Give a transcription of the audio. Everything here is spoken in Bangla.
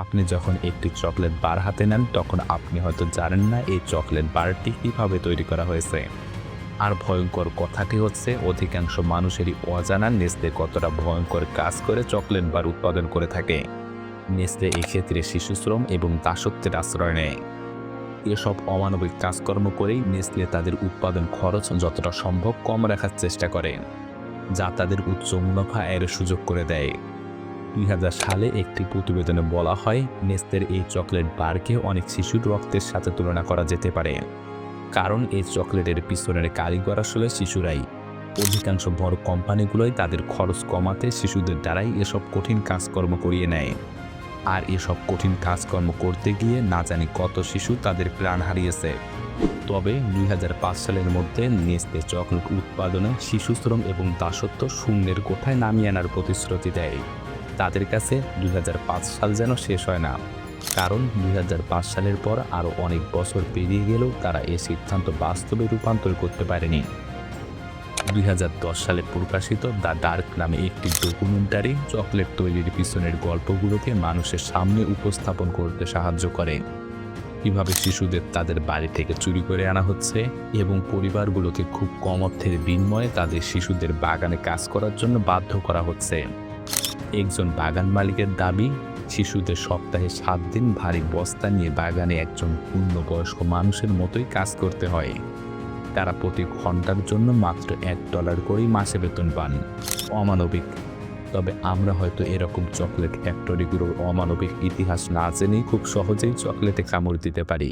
আপনি যখন একটি চকলেট বার হাতে নেন তখন আপনি হয়তো জানেন না এই চকলেট বারটি কীভাবে তৈরি করা হয়েছে। আর ভয়ঙ্কর কথাটি হচ্ছে অধিকাংশ মানুষেরই অজানা নেসলে কতটা ভয়ঙ্কর কাজ করে চকলেট বার উৎপাদন করে থাকে। নেসলে এক্ষেত্রে শিশুশ্রম এবং দাসত্বের আশ্রয় নেয়। এসব অমানবিক কাজকর্ম করেই নেসলে তাদের উৎপাদন খরচ যতটা সম্ভব কম রাখার চেষ্টা করে, যা তাদের উচ্চ মুনাফা আয়ের সুযোগ করে দেয়। 2000 সালে একটি প্রতিবেদনে বলা হয় নেসলের এই চকলেট বারকে অনেক শিশুর রক্তের সাথে তুলনা করা যেতে পারে, কারণ এই চকলেটের পিছনের কারিগর আসলে শিশুরাই। অধিকাংশ বড় কোম্পানিগুলোই তাদের খরচ কমাতে শিশুদের দ্বারাই এসব কঠিন কাজকর্ম করিয়ে নেয়। আর এসব কঠিন কাজকর্ম করতে গিয়ে না জানি কত শিশু তাদের প্রাণ হারিয়েছে। তবে 2005 সালের মধ্যে নেসলে চকলেট উৎপাদনে শিশুশ্রম এবং দাসত্ব শূন্যের কোঠায় নামিয়ে আনার প্রতিশ্রুতি দেয়। তাদের কাছে 2005 সাল যেন শেষ হয় না, কারণ 2005 সালের পর আরও অনেক বছর পেরিয়ে গেলেও তারা এই সিদ্ধান্ত বাস্তবে রূপান্তর করতে পারেনি। 2010 সালে প্রকাশিত দ্য ডার্ক নামে একটি ডকুমেন্টারি চকলেট তৈরির পিছনের গল্পগুলোকে মানুষের সামনে উপস্থাপন করতে সাহায্য করে। কীভাবে শিশুদের তাদের বাড়ি থেকে চুরি করে আনা হচ্ছে এবং পরিবারগুলোকে খুব কম অর্থের বিনিময়ে তাদের শিশুদের বাগানে কাজ করার জন্য বাধ্য করা হচ্ছে। একজন বাগান মালিকের দাবি, শিশুদের সপ্তাহে 7 দিন ভারী বস্তা নিয়ে বাগানে একজন পূর্ণবয়স্ক মানুষের মতোই কাজ করতে হয়। তারা প্রতি ঘন্টার জন্য মাত্র $1 করেই মাসে বেতন পান। অমানবিক। তবে আমরা হয়তো এরকম চকলেট ফ্যাক্টরিগুলোর অমানবিক ইতিহাস না জেনেই খুব সহজেই চকলেটে কামড় দিতে পারি।